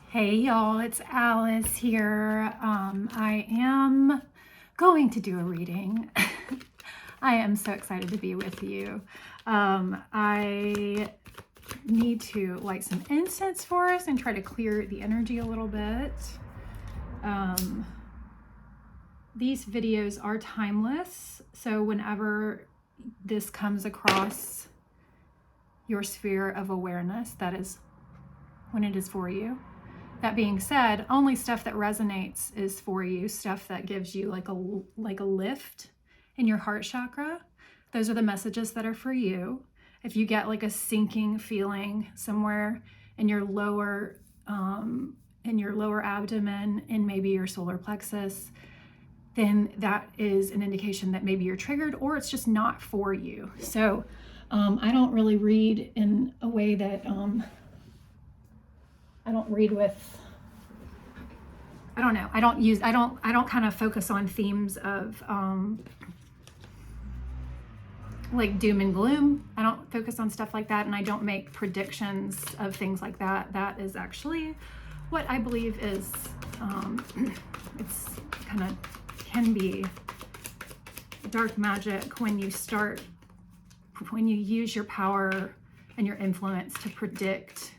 Hey y'all, it's Alice here. I am going to do a reading. I am so excited to be with you. I need to light some incense for us and try to clear the energy a little bit. These videos are timeless, so whenever this comes across your sphere of awareness, that is when it is for you. That being said, only stuff that resonates is for you, stuff that gives you like a lift in your heart chakra. Those are the messages that are for you. If you get like a sinking feeling somewhere in your lower abdomen and maybe your solar plexus, then that is an indication that maybe you're triggered or it's just not for you. So I don't really read in a way that I don't read with, I don't know. I don't kind of focus on themes of like doom and gloom. I don't focus on stuff like that. And I don't make predictions of things like that. That is actually what I believe is, it's kind of can be dark magic when you use your power and your influence to predict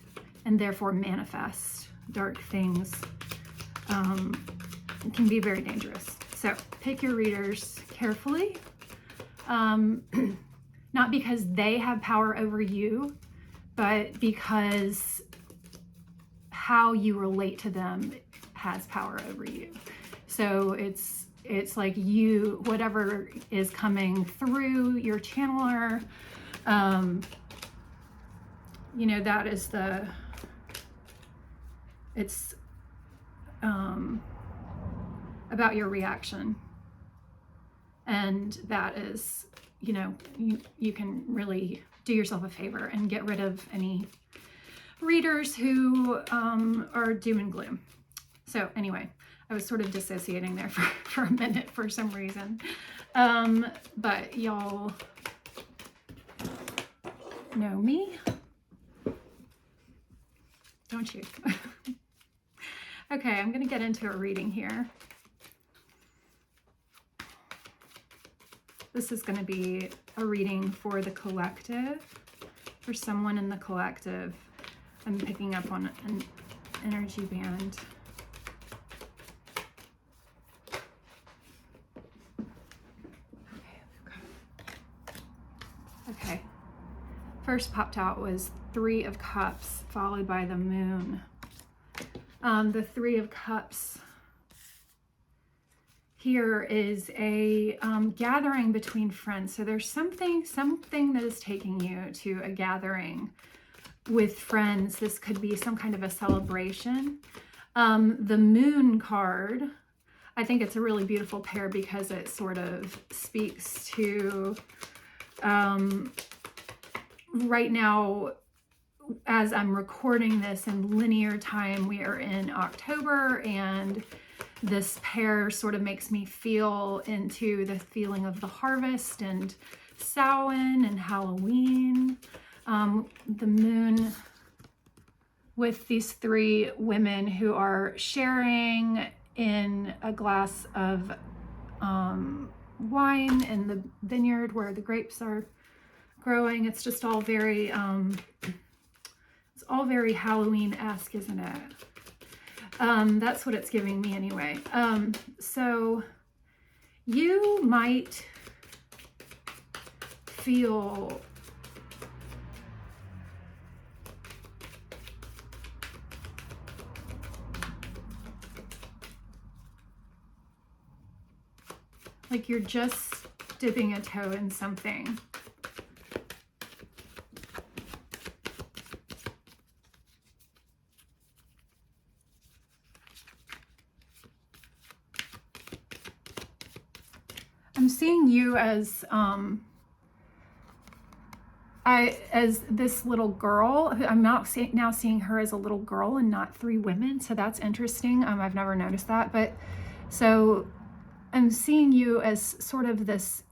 and therefore manifest dark things. It can be very dangerous. So pick your readers carefully, not because they have power over you, but because how you relate to them has power over you. So it's like you, whatever is coming through your channeler, that is it's about your reaction. And that is, you can really do yourself a favor and get rid of any readers who are doom and gloom. So anyway, I was sort of dissociating there for a minute for some reason. But y'all know me, don't you? Okay, I'm going to get into a reading here. This is going to be a reading for the collective, for someone in the collective. I'm picking up on an energy band. Okay. First popped out was Three of Cups, followed by the Moon. The Three of Cups here is a gathering between friends. So there's something that is taking you to a gathering with friends. This could be some kind of a celebration. The Moon card, I think it's a really beautiful pair because it sort of speaks to right now, as I'm recording this in linear time, we are in October, and this pair sort of makes me feel into the feeling of the harvest and Samhain and Halloween. The Moon with these three women who are sharing in a glass of wine in the vineyard where the grapes are growing. It's just all very it's all very Halloween-esque, isn't it? That's what it's giving me anyway. So you might feel like you're just dipping a toe in something. I'm seeing you as as this little girl. I'm now seeing her as a little girl and not three women. So that's interesting. I've never noticed that. But so I'm seeing you as sort of this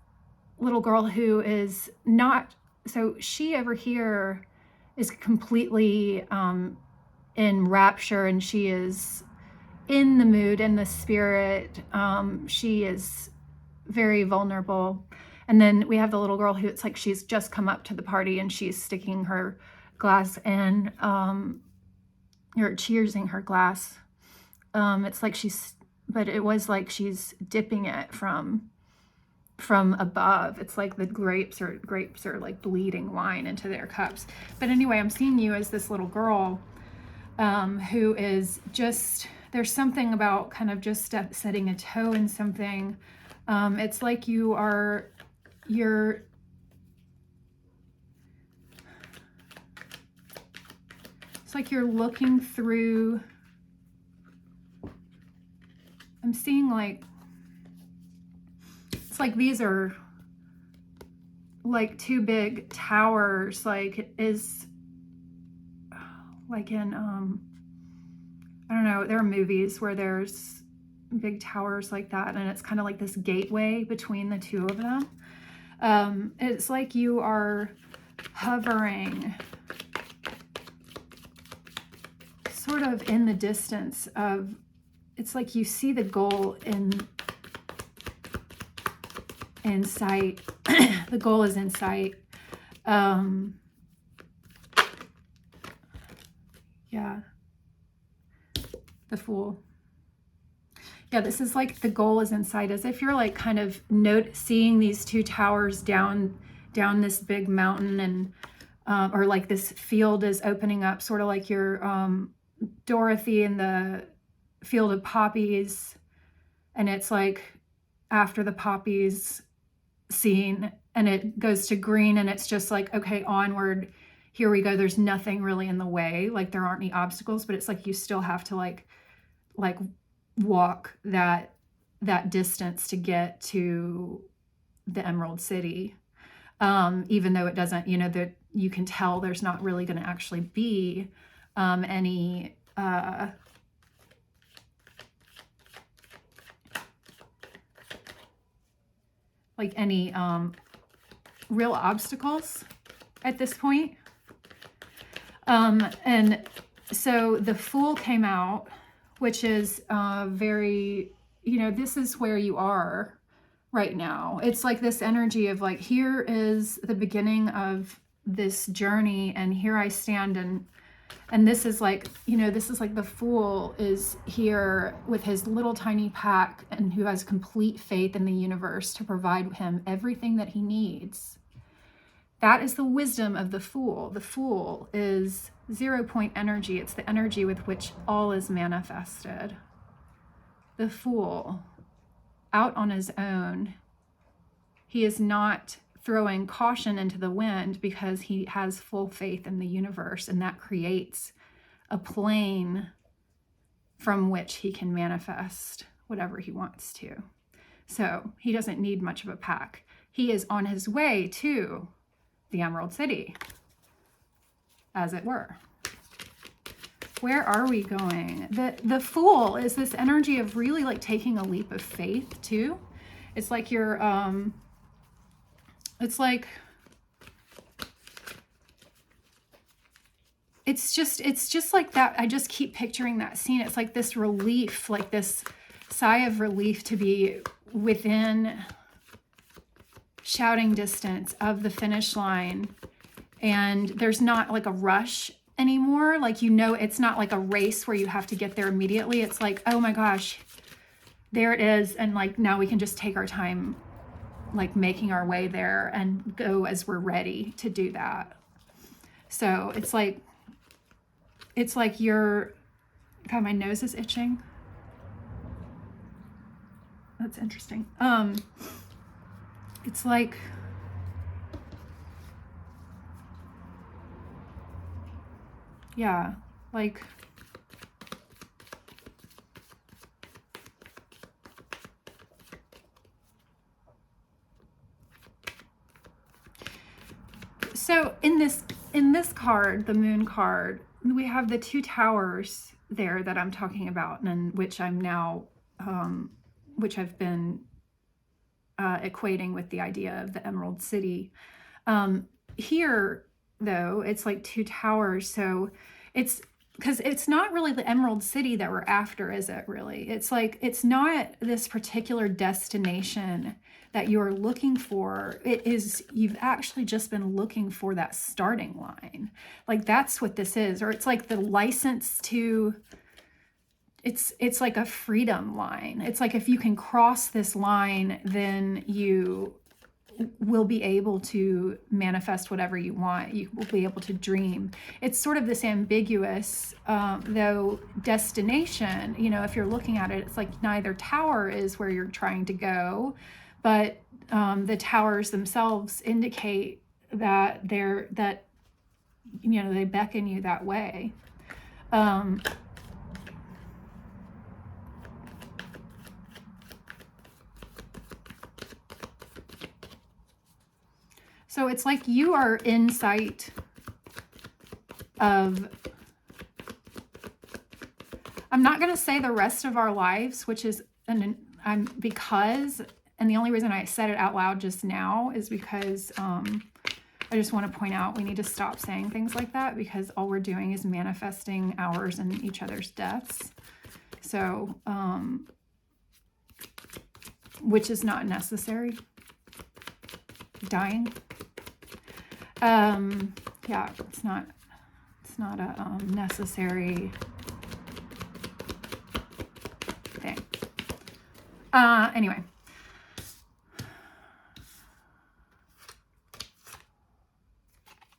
little girl who is not, so she over here is completely in rapture, and she is in the mood, in the spirit. She is very vulnerable. And then we have the little girl who, it's like she's just come up to the party and she's sticking her glass in, or cheersing her glass. It's like but it was like she's dipping it from above. It's like the grapes are like bleeding wine into their cups. But anyway, I'm seeing you as this little girl who is just, there's something about kind of just setting a toe in something. It's like you're it's like you're looking through, I'm seeing like, it's like these are like two big towers, like is like in, I don't know, there are movies where there's big towers like that, and it's kind of like this gateway between the two of them. It's like you are hovering sort of in the distance of, it's like you see the goal in sight. The goal is in sight. Yeah. The Fool. Yeah, this is like the goal is in sight, as if you're like kind of seeing these two towers down this big mountain, and or like this field is opening up, sort of like you're Dorothy in the field of poppies, and it's like after the poppies scene and it goes to green, and it's just like, okay, onward, here we go. There's nothing really in the way, like there aren't any obstacles, but it's like you still have to like walk that distance to get to the Emerald City, even though it doesn't, you know, that you can tell there's not really going to actually be any like any real obstacles at this point. And so the Fool came out, which is very, you know, this is where you are right now. It's like this energy of like, here is the beginning of this journey, and here I stand, and this is like, you know, this is like the Fool is here with his little tiny pack, and who has complete faith in the universe to provide him everything that he needs. That is the wisdom of the Fool. The Fool is 0 point energy. It's the energy with which all is manifested. The Fool, out on his own, he is not throwing caution into the wind, because he has full faith in the universe, and that creates a plane from which he can manifest whatever he wants to. So he doesn't need much of a pack. He is on his way to the Emerald City, as it were. Where are we going? The Fool is this energy of really like taking a leap of faith too. It's like you're it's like it's just like that. I just keep picturing that scene. It's like this relief, like this sigh of relief to be within shouting distance of the finish line, and there's not like a rush anymore. Like, you know, it's not like a race where you have to get there immediately. It's like, oh my gosh, there it is, and like now we can just take our time, like making our way there, and go as we're ready to do that. So it's like you're, God, my nose is itching. That's interesting. It's like, yeah, like, so in this card, the Moon card, we have the two towers there that I'm talking about, and which I'm now, which I've been equating with the idea of the Emerald City. Here, though, it's like two towers, so it's because it's not really the Emerald City that we're after, is it really? It's like, it's not this particular destination that you're looking for. It is, you've actually just been looking for that starting line. Like, that's what this is. Or it's like the license to, it's like a freedom line. It's like, if you can cross this line, then you will be able to manifest whatever you want. You will be able to dream. It's sort of this ambiguous, though, destination. You know, if you're looking at it, it's like neither tower is where you're trying to go, but the towers themselves indicate that you know, they beckon you that way. So it's like you are in sight of, I'm not going to say the rest of our lives, which is, because, and the only reason I said it out loud just now is because I just want to point out we need to stop saying things like that, because all we're doing is manifesting ours and each other's deaths. So, which is not necessary. Dying. Yeah, it's not a necessary thing. Anyway.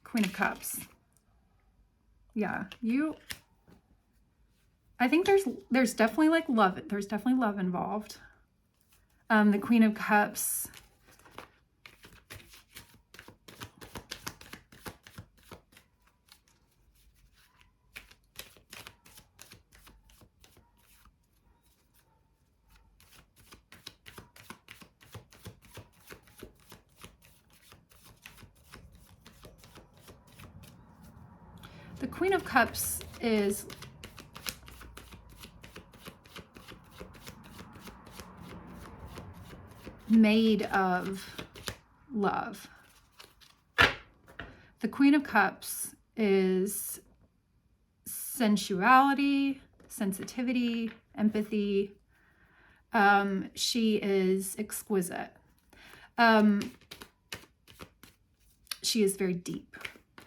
Queen of Cups. Yeah, I think there's definitely like love. There's definitely love involved. The Queen of Cups. The Queen of Cups is made of love. The Queen of Cups is sensuality, sensitivity, empathy. She is exquisite. She is very deep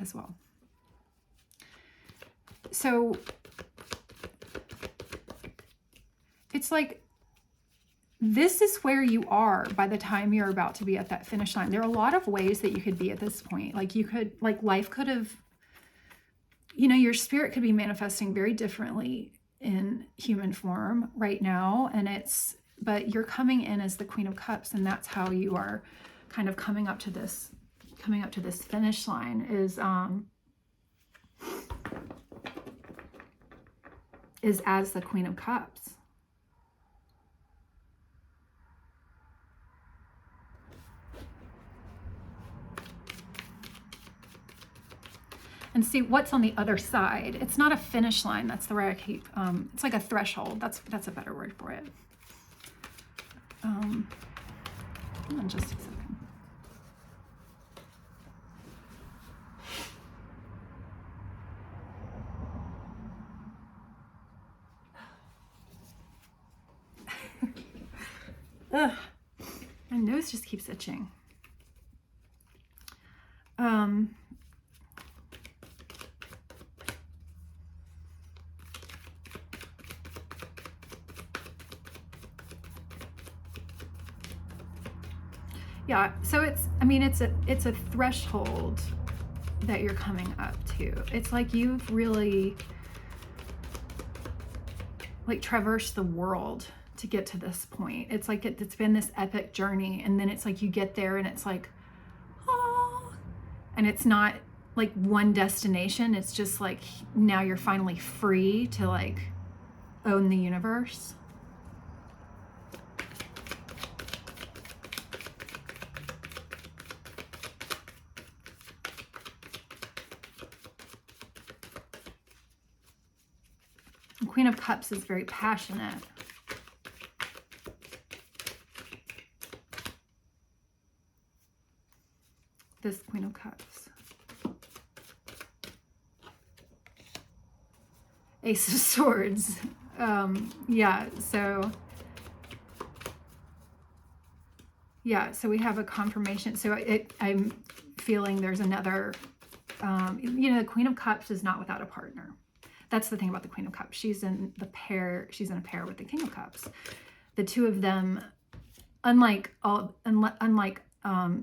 as well. So it's like, this is where you are by the time you're about to be at that finish line. There are a lot of ways that you could be at this point. Like, you could, like, life could have, you know, your spirit could be manifesting very differently in human form right now. And but you're coming in as the Queen of Cups, and that's how you are kind of coming up to this finish line, is as the Queen of Cups. And see what's on the other side. It's not a finish line. That's the way I keep, it's like a threshold. That's a better word for it. Hold on just a second. Ugh, my nose just keeps itching. Yeah, so it's a threshold that you're coming up to. It's like you've really like traversed the world to get to this point. It's like it's been this epic journey, and then it's like you get there and it's like, oh, and it's not like one destination. It's just like now you're finally free to like own the universe. The Queen of Cups is very passionate. This Queen of Cups. Ace of Swords. Yeah, so we have a confirmation. So I'm feeling there's another, the Queen of Cups is not without a partner. That's the thing about the Queen of Cups. She's in a pair with the King of Cups. The two of them, unlike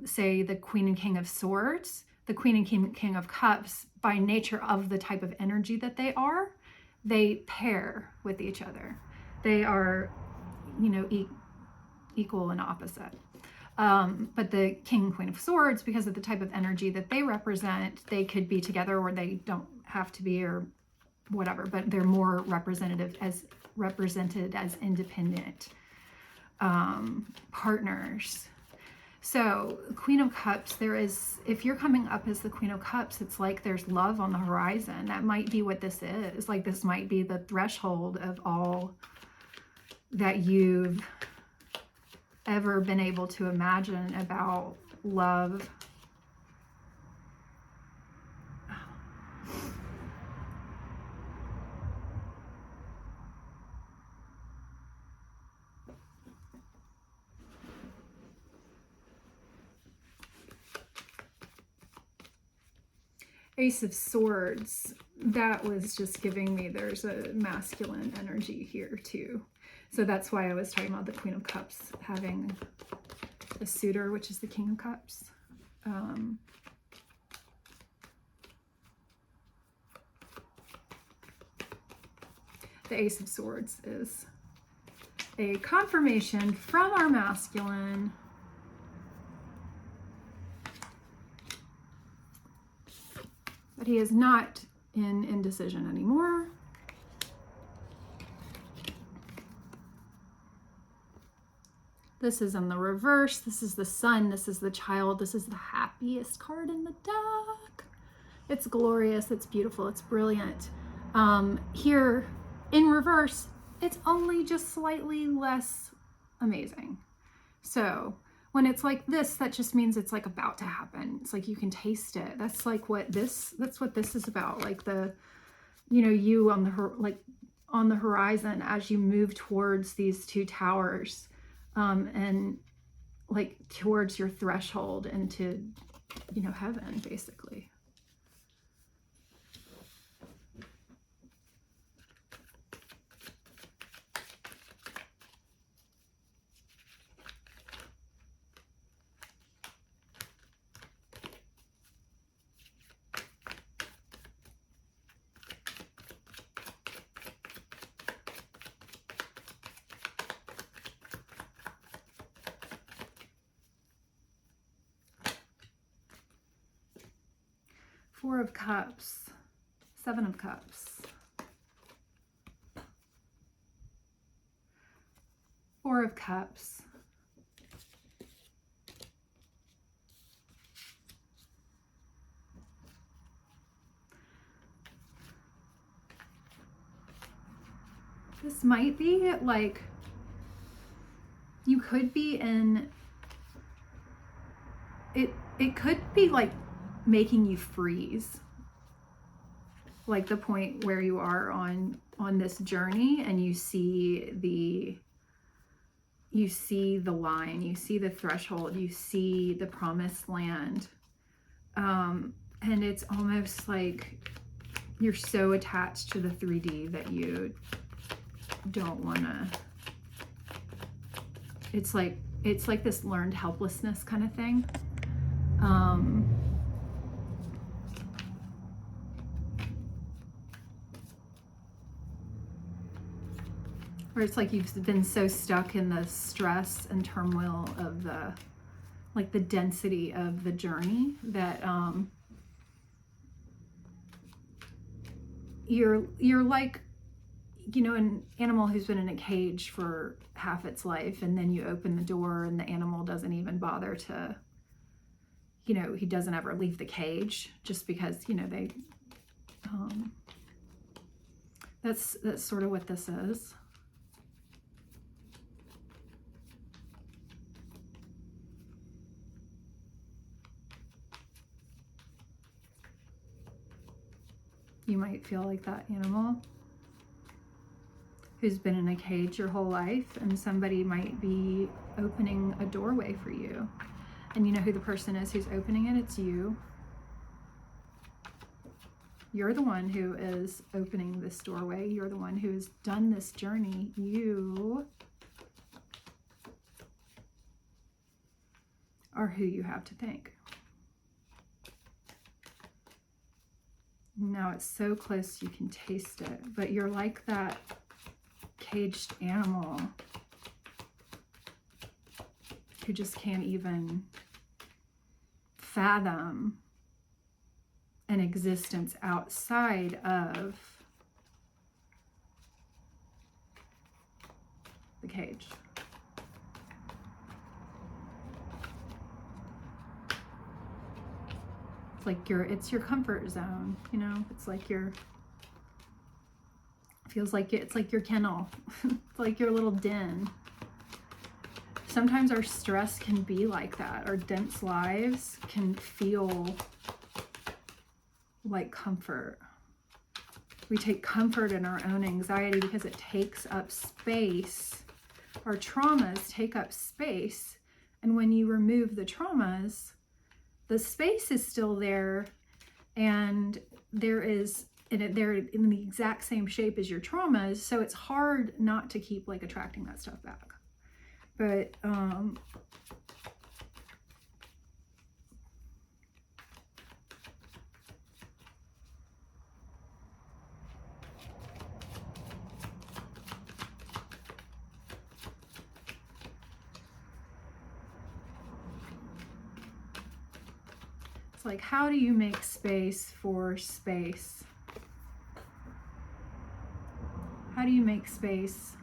say the Queen and King of Swords, the Queen and King of Cups, by nature of the type of energy that they pair with each other. They are, equal and opposite. But the King and Queen of Swords, because of the type of energy that they represent, they could be together or they don't have to be, or whatever, but they're more represented as independent partners. So Queen of Cups, if you're coming up as the Queen of Cups, it's like there's love on the horizon. That might be what this is. Like, this might be the threshold of all that you've ever been able to imagine about love. Ace of Swords, that was just giving me there's a masculine energy here too. So that's why I was talking about the Queen of Cups having a suitor, which is the King of Cups. The Ace of Swords is a confirmation from our masculine that he is not in indecision anymore. This is in the reverse. This is the Sun. This is the Child. This is the happiest card in the deck. It's glorious. It's beautiful. It's brilliant. Here in reverse, it's only just slightly less amazing. So when it's like this, that just means it's like about to happen. It's like you can taste it. That's what this is about. Like you on the horizon as you move towards these two towers, and like towards your threshold into, heaven, basically. Four of Cups, Seven of Cups, Four of Cups, this might be like, you could be in, it could be like making you freeze, like the point where you are on this journey and you see the line, you see the threshold, you see the promised land, and it's almost like you're so attached to the 3D that you don't want to, it's like this learned helplessness kind of thing. Where it's like you've been so stuck in the stress and turmoil of the density of the journey that you're like, an animal who's been in a cage for half its life, and then you open the door and the animal doesn't even bother to, he doesn't ever leave the cage just because, they, that's sort of what this is. You might feel like that animal. who's been in a cage your whole life, and somebody might be opening a doorway for you. And you know who the person is who's opening it? It's you. You're the one who is opening this doorway. You're the one who has done this journey. You are who you have to thank. Now it's so close you can taste it, but you're like that caged animal who just can't even fathom an existence outside of the cage. It's like it's your comfort zone, you know? It's like feels like it's like your kennel. It's like your little den. Sometimes our stress can be like that. Our dense lives can feel like comfort. We take comfort in our own anxiety because it takes up space. Our traumas take up space. And when you remove the traumas, the space is still there, and they're in the exact same shape as your traumas. So it's hard not to keep like attracting that stuff back. But it's like, how do you make space for space? How do you make space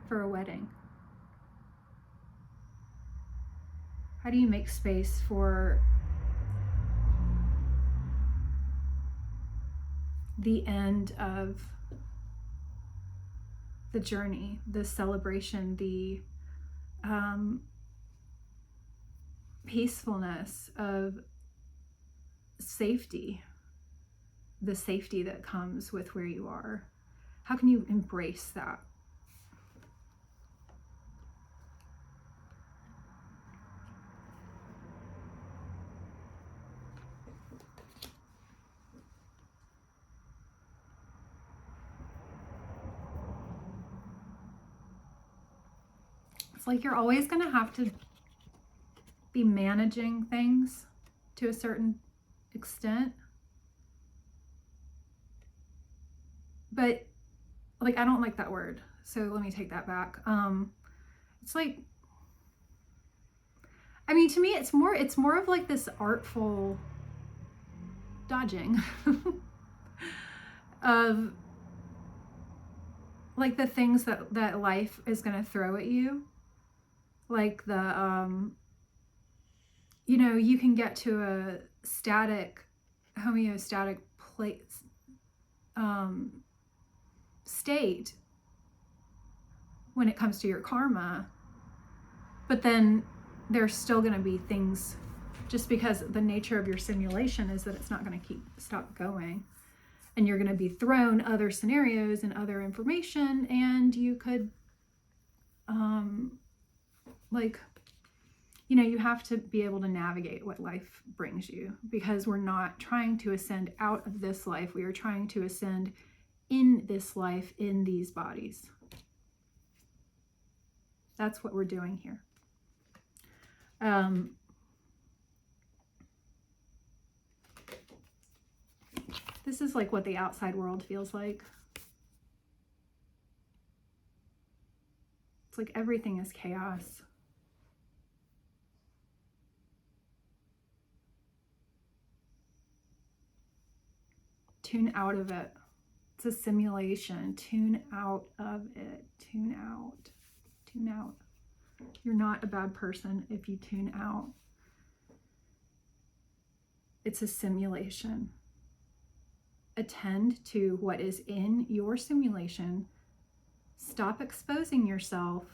for a wedding? How do you make space for the end of the journey, the celebration, the peacefulness of safety, the safety that comes with where you are? How can you embrace that? It's like you're always going to have to be managing things to a certain extent. But like, I don't like that word, so let me take that back. It's like, I mean, to me, it's more of like this artful dodging of like the things that life is going to throw at you. Like the, you know, you can get to a homeostatic place, state when it comes to your karma, but then there's still going to be things, just because the nature of your simulation is that it's not going to stop going, and you're going to be thrown other scenarios and other information, and you could like, you know, you have to be able to navigate what life brings you, because we're not trying to ascend out of this life. We are trying to ascend in this life, in these bodies. That's what we're doing here. This is like what the outside world feels like. It's like everything is chaos. Tune out of it. It's a simulation. Tune out of it. Tune out. Tune out. You're not a bad person if you tune out. It's a simulation. Attend to what is in your simulation. Stop exposing yourself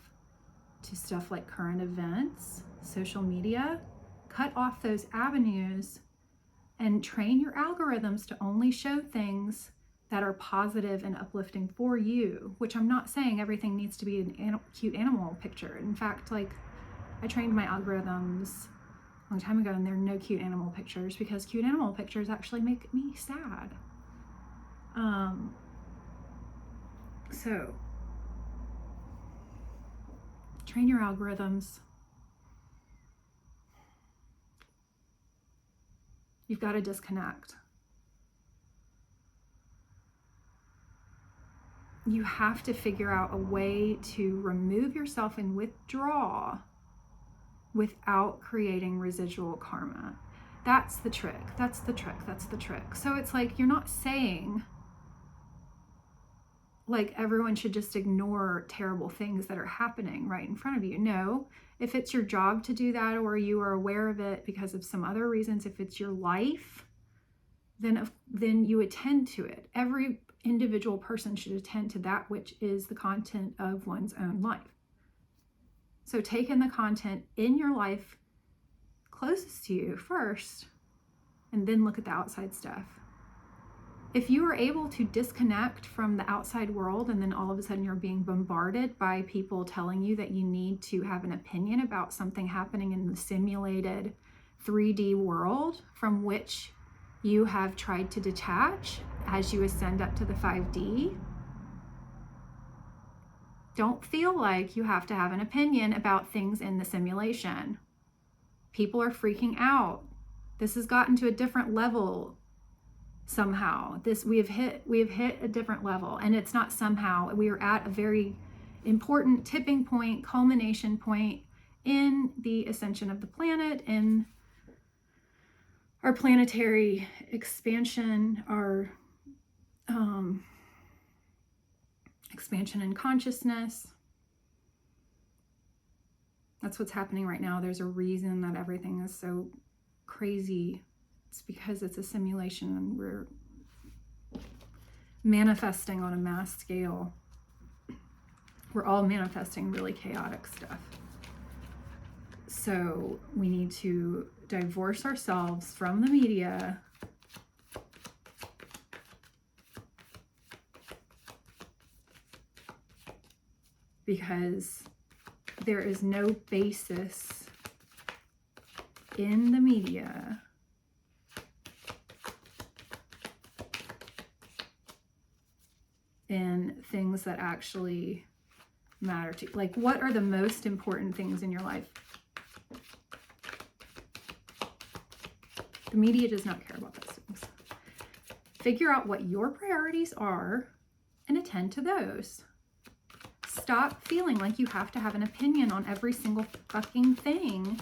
to stuff like current events, social media. Cut off those avenues and train your algorithms to only show things that are positive and uplifting for you, which I'm not saying everything needs to be a cute animal picture. In fact, like, I trained my algorithms a long time ago and there are no cute animal pictures because cute animal pictures actually make me sad. So train your algorithms. You've got to disconnect. You have to figure out a way to remove yourself and withdraw without creating residual karma. That's the trick. That's the trick. That's the trick. So it's like, you're not saying like everyone should just ignore terrible things that are happening right in front of you. No, if it's your job to do that, or you are aware of it because of some other reasons, if it's your life, then you attend to it. Every individual person should attend to that which is the content of one's own life. So take in the content in your life closest to you first, and then look at the outside stuff. If you are able to disconnect from the outside world, and then all of a sudden you're being bombarded by people telling you that you need to have an opinion about something happening in the simulated 3D world from which you have tried to detach as you ascend up to the 5D, don't feel like you have to have an opinion about things in the simulation. People are freaking out. This has gotten to a different level somehow. We have hit a different level, and it's not somehow. We are at a very important tipping point, culmination point in the ascension of the planet, in our planetary expansion, our expansion in consciousness. That's what's happening right now. There's a reason that everything is so crazy. It's because it's a simulation and we're manifesting on a mass scale. We're all manifesting really chaotic stuff. So we need to divorce ourselves from the media because there is no basis in the media in things that actually matter to you. Like, what are the most important things in your life? The media does not care about those things. Figure out what your priorities are and attend to those. Stop feeling like you have to have an opinion on every single fucking thing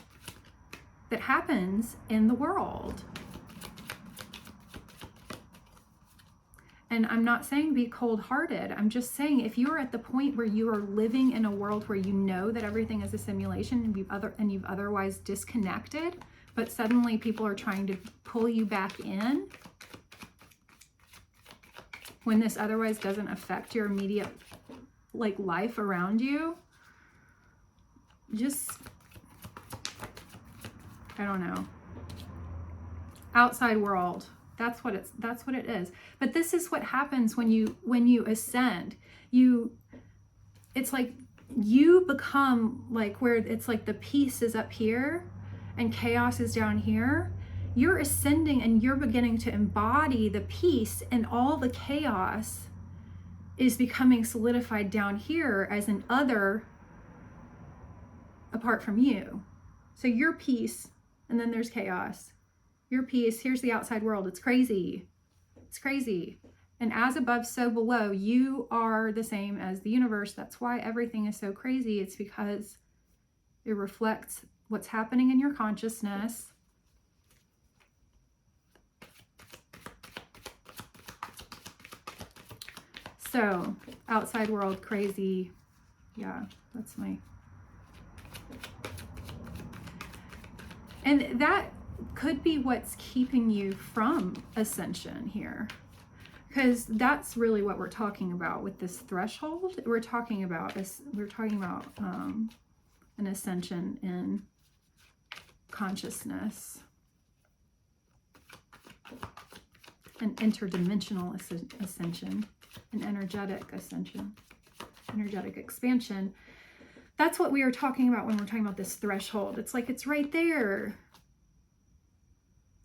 that happens in the world. And I'm not saying be cold-hearted. I'm just saying if you're at the point where you are living in a world where you know that everything is a simulation and you've otherwise disconnected, but suddenly people are trying to pull you back in when this otherwise doesn't affect your immediate life around you, just, I don't know. Outside world. That's what it is. But this is what happens when you ascend. It's like you become like where it's like the peace is up here and chaos is down here. You're ascending and you're beginning to embody the peace, and all the chaos is becoming solidified down here as an other apart from you. So your peace, and then there's chaos. Your peace, here's the outside world. It's crazy. It's crazy. And as above, so below, you are the same as the universe. That's why everything is so crazy. It's because it reflects what's happening in your consciousness. So, outside world, crazy. Yeah, that's my... And that could be what's keeping you from ascension here. Because that's really what we're talking about with this threshold. We're talking about an ascension in consciousness. an interdimensional ascension, an energetic ascension, energetic expansion. That's what we are talking about when we're talking about this threshold. It's like it's right there.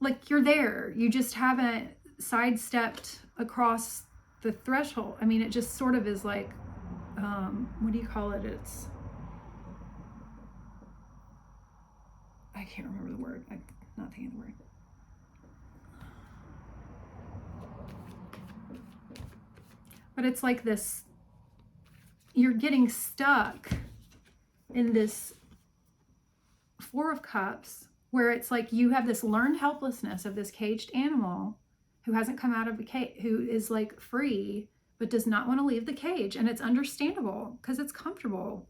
Like you're there. You just haven't sidestepped across the threshold. I mean, it just sort of is like, what do you call it? It's, I can't remember the word. I'm not thinking of the word. But it's like this, you're getting stuck in this Four of Cups where it's like you have this learned helplessness of this caged animal who hasn't come out of the cage, who is like free, but does not want to leave the cage. And it's understandable because it's comfortable.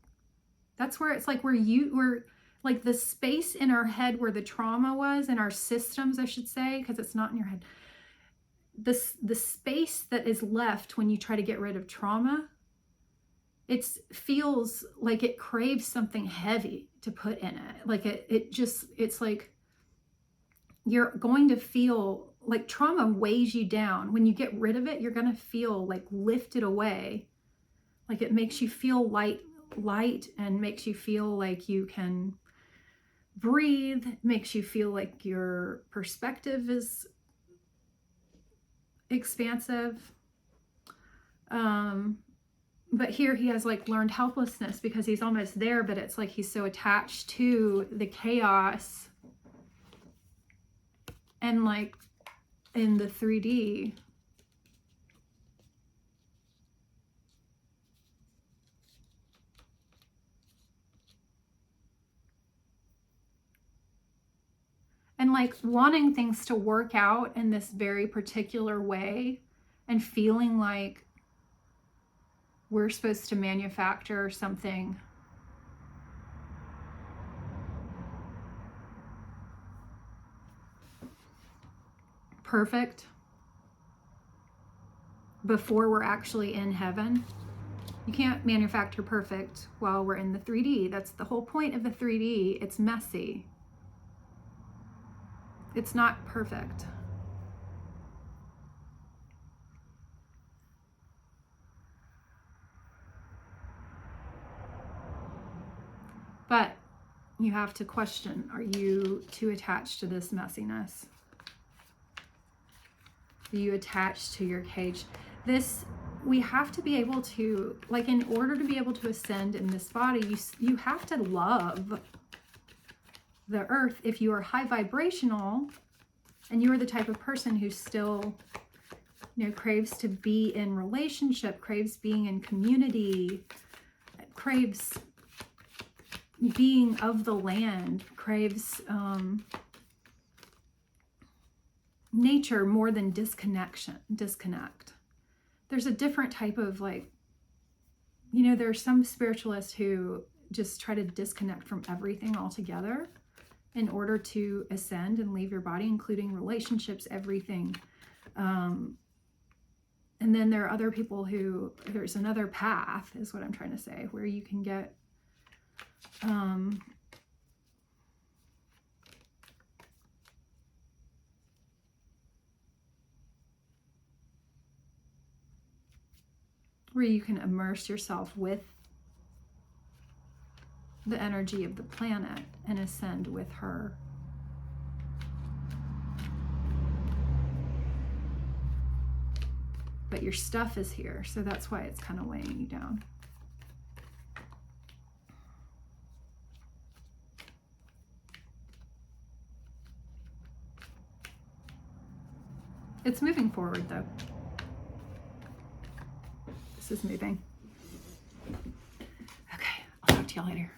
That's where it's like we're like the space in our head where the trauma was, in our systems, I should say, because it's not in your head. The space that is left when you try to get rid of trauma, it feels like it craves something heavy to put in it. Like it's like you're going to feel like trauma weighs you down. When you get rid of it, you're going to feel like lifted away. Like it makes you feel light and makes you feel like you can breathe, makes you feel like your perspective is expansive. But here he has like learned helplessness because he's almost there, but it's like he's so attached to the chaos and like in the 3D. And like wanting things to work out in this very particular way and feeling like we're supposed to manufacture something perfect before we're actually in heaven. You can't manufacture perfect while we're in the 3D. That's the whole point of the 3D. It's messy. It's not perfect. But you have to question, are you too attached to this messiness? Are you attached to your cage? We have to be able to, like, in order to be able to ascend in this body, you have to love the earth. If you are high vibrational and you are the type of person who still, craves to be in relationship, craves being in community, craves being of the land, craves nature more than disconnect. There's a different type of there are some spiritualists who just try to disconnect from everything altogether in order to ascend and leave your body, including relationships, everything. And then there are other people who, there's another path, is what I'm trying to say, where you can get where you can immerse yourself with the energy of the planet and ascend with her. But your stuff is here, so that's why it's kind of weighing you down. It's moving forward, though. This is moving. Okay, I'll talk to y'all later.